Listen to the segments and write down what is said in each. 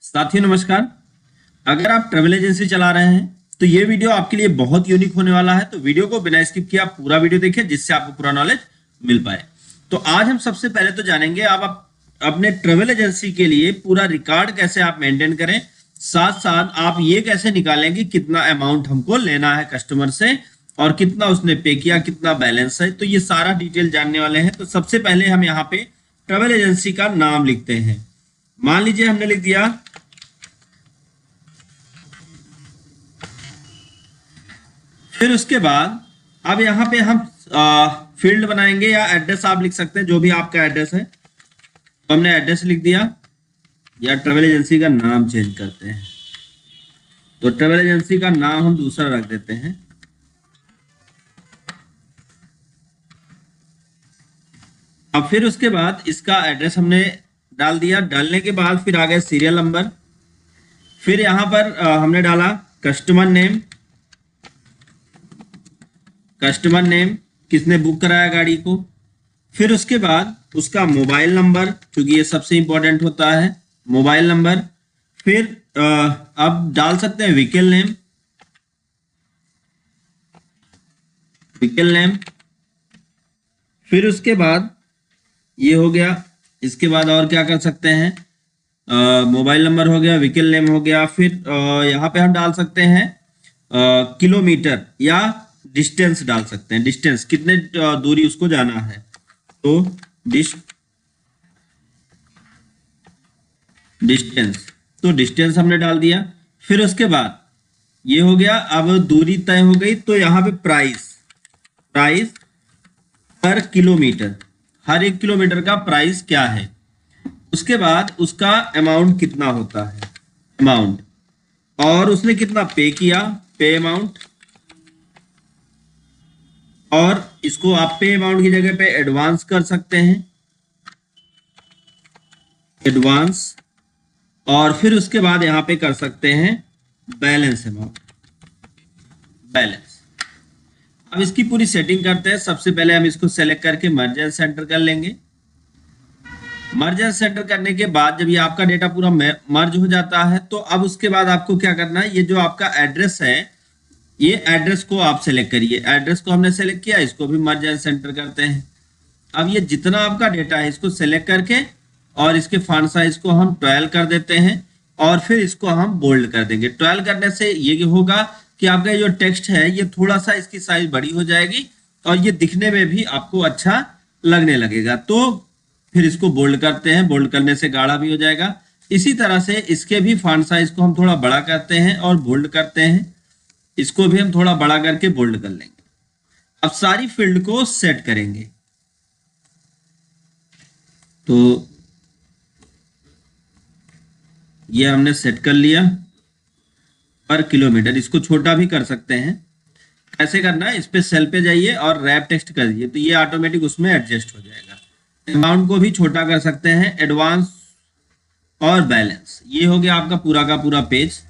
साथियों नमस्कार। अगर आप ट्रेवल एजेंसी चला रहे हैं तो ये वीडियो आपके लिए बहुत यूनिक होने वाला है। तो वीडियो को बिना स्किप किए आप पूरा वीडियो देखिए जिससे आपको पूरा नॉलेज मिल पाए। तो आज हम सबसे पहले तो जानेंगे आप अपने ट्रेवल एजेंसी के लिए पूरा रिकॉर्ड कैसे आप मेंटेन करें, साथ साथ आप ये कैसे निकालेंगे कितना अमाउंट हमको लेना है कस्टमर से और कितना उसने पे किया, कितना बैलेंस है। तो ये सारा डिटेल जानने वाले हैं। तो सबसे पहले हम यहाँ पे ट्रेवल एजेंसी का नाम लिखते हैं। मान लीजिए हमने लिख दिया फिर उसके बाद अब यहाँ पे हम फील्ड बनाएंगे या एड्रेस आप लिख सकते हैं, जो भी आपका एड्रेस है। तो हमने एड्रेस लिख दिया या ट्रेवल एजेंसी का नाम चेंज करते हैं। तो ट्रेवल एजेंसी का नाम हम दूसरा रख देते हैं। अब फिर उसके बाद इसका एड्रेस हमने डाल दिया। डालने के बाद फिर आ गए सीरियल नंबर। फिर यहाँ पर हमने डाला कस्टमर नेम। कस्टमर नेम किसने बुक कराया गाड़ी को। फिर उसके बाद उसका मोबाइल नंबर, क्योंकि ये सबसे इंपॉर्टेंट होता है, मोबाइल नंबर। फिर अब डाल सकते हैं व्हीकल नेम। व्हीकल नेम फिर उसके बाद ये हो गया। इसके बाद और क्या कर सकते हैं, मोबाइल नंबर हो गया, व्हीकल नेम हो गया। फिर यहाँ पे हम डाल सकते हैं किलोमीटर या डिस्टेंस डाल सकते हैं। डिस्टेंस कितने दूरी उसको जाना है, तो डिस्टेंस तो डिस्टेंस हमने डाल दिया। फिर उसके बाद ये हो गया। अब दूरी तय हो गई तो यहाँ पे प्राइस पर किलोमीटर, हर एक किलोमीटर का प्राइस क्या है। उसके बाद उसका अमाउंट कितना होता है, अमाउंट, और उसने कितना पे किया, पे अमाउंट। और इसको आप पे अमाउंट की जगह पे एडवांस कर सकते हैं, एडवांस। और फिर उसके बाद यहां पे कर सकते हैं बैलेंस अमाउंट, बैलेंस। अब इसकी पूरी सेटिंग करते हैं। सबसे पहले हम इसको सेलेक्ट करके मर्ज एंड सेंटर कर लेंगे। मर्ज एंड सेंटर करने के बाद जब ये आपका डेटा पूरा मर्ज हो जाता है तो अब उसके बाद आपको क्या करना है, ये जो आपका एड्रेस है, ये एड्रेस को आप सेलेक्ट करिए। एड्रेस को हमने सेलेक्ट किया, इसको भी मर्ज एंड सेंटर करते हैं। अब ये जितना आपका डेटा है इसको सेलेक्ट करके और इसके फॉन्ट साइज को हम 12 कर देते हैं और फिर इसको हम बोल्ड कर देंगे। 12 करने से ये होगा कि आपका जो टेक्स्ट है ये थोड़ा सा इसकी साइज बड़ी हो जाएगी और ये दिखने में भी आपको अच्छा लगने लगेगा। तो फिर इसको बोल्ड करते हैं, बोल्ड करने से गाढ़ा भी हो जाएगा। इसी तरह से इसके भी फॉन्ट साइज को हम थोड़ा बड़ा करते हैं और बोल्ड करते हैं। इसको भी हम थोड़ा बड़ा करके बोल्ड कर लेंगे। अब सारी फील्ड को सेट करेंगे। तो ये हमने सेट कर लिया पर किलोमीटर। इसको छोटा भी कर सकते हैं। कैसे करना है, इस पे सेल पे जाइए और रैप टेक्स्ट कर दीजिए तो ये ऑटोमेटिक उसमें एडजस्ट हो जाएगा। अमाउंट को भी छोटा कर सकते हैं, एडवांस और बैलेंस। ये हो गया आपका पूरा का पूरा पेज।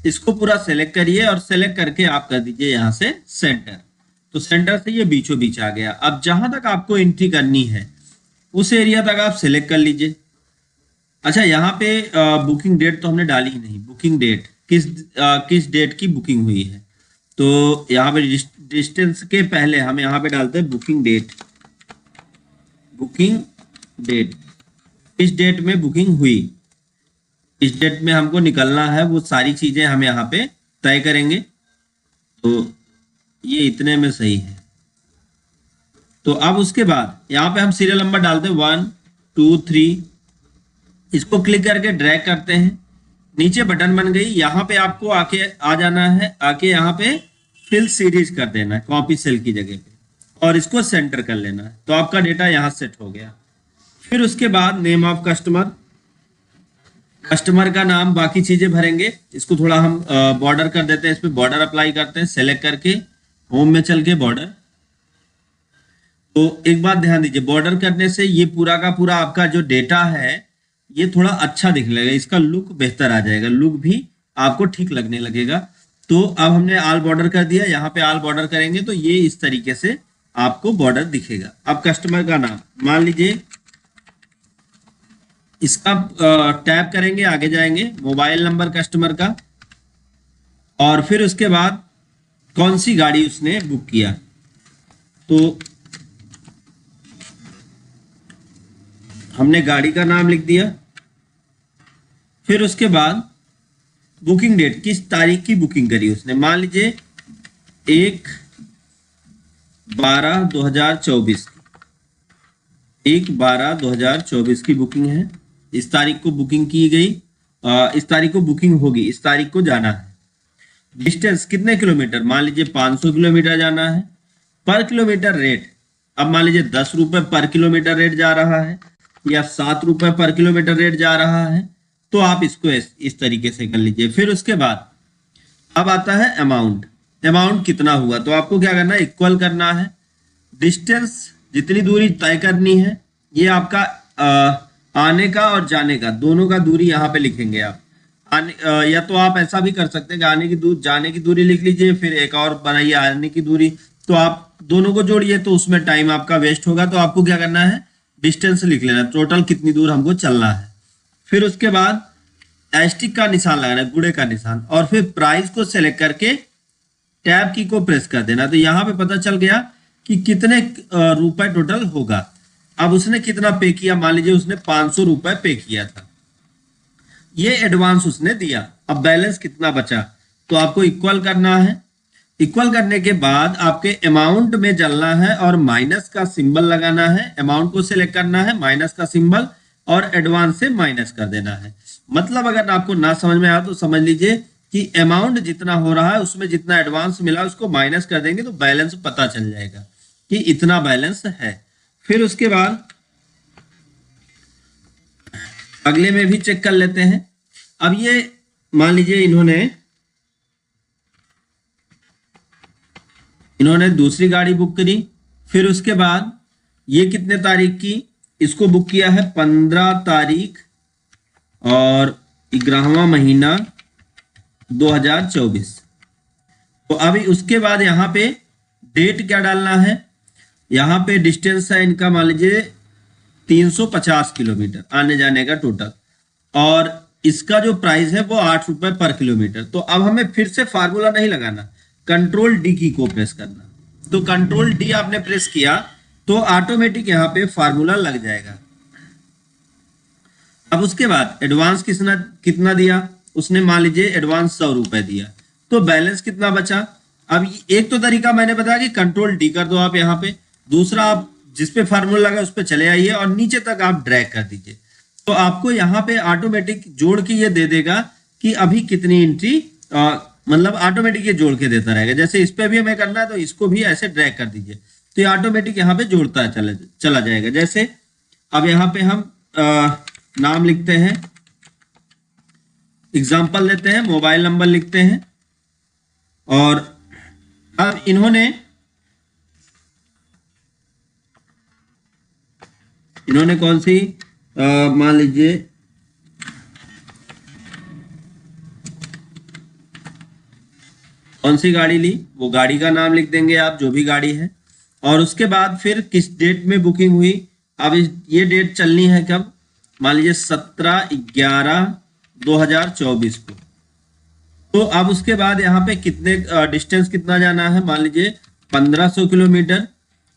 इसको पूरा सेलेक्ट करिए और सेलेक्ट करके आप कर दीजिए यहाँ से सेंटर। तो सेंटर से ये बीचों बीच आ गया। अब जहां तक आपको एंट्री करनी है उस एरिया तक आप सेलेक्ट कर लीजिए। अच्छा, यहाँ पे बुकिंग डेट तो हमने डाली ही नहीं। बुकिंग डेट किस डेट की बुकिंग हुई है, तो यहाँ पे डिस्टेंस के पहले हम यहाँ पे डालते हैं बुकिंग डेट। बुकिंग डेट किस डेट में बुकिंग हुई, इस डेट में हमको निकलना है, वो सारी चीजें हम यहाँ पे तय करेंगे। तो ये इतने में सही है। तो अब उसके बाद यहाँ पे हम सीरियल नंबर डालते हैं 1 2 3। इसको क्लिक करके ड्रैग करते हैं, नीचे बटन बन गई। यहाँ पे आपको आके आ जाना है, आके यहाँ पे फिल सीरीज कर देना है कॉपी सेल की जगह पे और इसको सेंटर कर लेना है। तो आपका डेटा यहाँ सेट हो गया। फिर उसके बाद नेम ऑफ कस्टमर, कस्टमर का नाम, बाकी चीजें भरेंगे। इसको थोड़ा हम बॉर्डर कर देते हैं, इस पे बॉर्डर अप्लाई करते हैं। सेलेक्ट करके होम में चल के बॉर्डर। तो एक बात ध्यान दीजिए, बॉर्डर करने से ये पूरा का पूरा आपका जो डेटा है ये थोड़ा अच्छा दिखने लगेगा, इसका लुक बेहतर आ जाएगा, लुक भी आपको ठीक लगने लगेगा। तो अब हमने ऑल बॉर्डर कर दिया। यहाँ पे ऑल बॉर्डर करेंगे तो ये इस तरीके से आपको बॉर्डर दिखेगा। अब कस्टमर का नाम मान लीजिए इसका टैप करेंगे, आगे जाएंगे, मोबाइल नंबर कस्टमर का, और फिर उसके बाद कौन सी गाड़ी उसने बुक किया, तो हमने गाड़ी का नाम लिख दिया। फिर उसके बाद बुकिंग डेट, किस तारीख की बुकिंग करी उसने, मान लीजिए 1/12/2024 1/12/2024 की बुकिंग है। इस तारीख को बुकिंग की गई, इस तारीख को बुकिंग होगी, इस तारीख को जाना है। डिस्टेंस कितने किलोमीटर, मान लीजिए 500 किलोमीटर जाना है। पर किलोमीटर रेट, अब मान लीजिए 10 रुपए पर किलोमीटर रेट जा रहा है या 7 रुपए पर किलोमीटर रेट जा रहा है, तो आप इसको इस तरीके से कर लीजिए। फिर उसके बाद अब आता है अमाउंट, अमाउंट कितना हुआ, तो आपको क्या करना है, इक्वल करना है डिस्टेंस, जितनी दूरी तय करनी है, ये आपका आने का और जाने का दोनों का दूरी यहाँ पे लिखेंगे आप। या तो आप ऐसा भी कर सकते हैं कि आने की दूरी, जाने की दूरी लिख लीजिए, फिर एक और बनाइए आने की दूरी, तो आप दोनों को जोड़िए, तो उसमें टाइम आपका वेस्ट होगा। तो आपको क्या करना है, डिस्टेंस लिख लेना, टोटल कितनी दूर हमको चलना है। फिर उसके बाद एस्टिक का निशान लगाना है, गुड़े का निशान, और फिर प्राइस को सेलेक्ट करके टैब की को प्रेस कर देना। तो यहाँ पे पता चल गया कि कितने रुपए टोटल होगा। अब उसने कितना पे किया, मान लीजिए उसने 500 रुपए पे किया था, ये एडवांस उसने दिया। अब बैलेंस कितना बचा, तो आपको इक्वल करना है। इक्वल करने के बाद आपके अमाउंट में चलना है और माइनस का सिंबल लगाना है, अमाउंट को सिलेक्ट करना है, माइनस का सिंबल, और एडवांस से माइनस कर देना है। मतलब अगर आपको ना समझ में आया तो समझ लीजिए कि अमाउंट जितना हो रहा है उसमें जितना एडवांस मिला उसको माइनस कर देंगे तो बैलेंस पता चल जाएगा कि इतना बैलेंस है। फिर उसके बाद अगले में भी चेक कर लेते हैं। अब ये मान लीजिए इन्होंने दूसरी गाड़ी बुक करी। फिर उसके बाद ये कितने तारीख की इसको बुक किया है, 15 तारीख और 11वां महीना 2024। तो अभी उसके बाद यहाँ पे डेट क्या डालना है, यहाँ पे डिस्टेंस है इनका मान लीजिए 350 किलोमीटर आने जाने का टोटल, और इसका जो प्राइस है वो 8 रुपए पर किलोमीटर। तो अब हमें फिर से फार्मूला नहीं लगाना, कंट्रोल डी की को प्रेस करना। तो कंट्रोल डी आपने प्रेस किया तो ऑटोमेटिक यहाँ पे फार्मूला लग जाएगा। अब उसके बाद एडवांस कितना दिया उसने, मान लीजिए एडवांस 100 रुपए दिया, तो बैलेंस कितना बचा। अब एक तो तरीका मैंने बताया कि कंट्रोल डी कर दो आप यहाँ पे, दूसरा आप जिस पे फार्मूला लगा उस पे चले आइए और नीचे तक आप ड्रैग कर दीजिए, तो आपको यहाँ पे ऑटोमेटिक जोड़ के ये दे देगा कि अभी कितनी एंट्री, मतलब ऑटोमेटिक ये जोड़ के देता रहेगा। जैसे इस पे भी हमें करना है तो इसको भी ऐसे ड्रैग कर दीजिए, तो ये ऑटोमेटिक यहाँ पे जोड़ता चला जाएगा। जैसे अब यहाँ पे हम नाम लिखते हैं, एग्जाम्पल लेते हैं, मोबाइल नंबर लिखते हैं, और अब इन्होंने कौन सी मान लीजिए कौन सी गाड़ी ली, वो गाड़ी का नाम लिख देंगे आप, जो भी गाड़ी है। और उसके बाद फिर किस डेट में बुकिंग हुई, अब ये डेट चलनी है कब, मान लीजिए 17/11/2024 को। तो अब उसके बाद यहाँ पे कितने डिस्टेंस कितना जाना है, मान लीजिए 1500 किलोमीटर,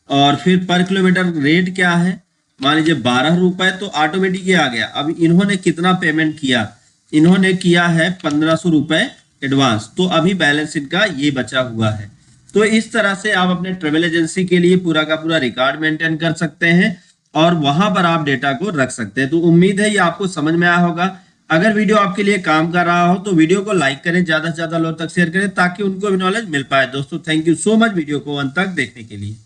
और फिर पर किलोमीटर रेट क्या है, मान लीजिए 12 रुपए, तो ऑटोमेटिक ये आ गया। अब इन्होंने कितना पेमेंट किया, इन्होंने किया है 1500 रुपए एडवांस, तो अभी बैलेंस इनका ये बचा हुआ है। तो इस तरह से आप अपने ट्रेवल एजेंसी के लिए पूरा का पूरा रिकॉर्ड मेंटेन कर सकते हैं और वहां पर आप डेटा को रख सकते हैं। तो उम्मीद है ये आपको समझ में आया होगा। अगर वीडियो आपके लिए काम कर रहा हो तो वीडियो को लाइक करें, ज्यादा से ज्यादा लोगों तक शेयर करें ताकि उनको भी नॉलेज मिल पाए। दोस्तों thank you so much video को अंत तक देखने के लिए।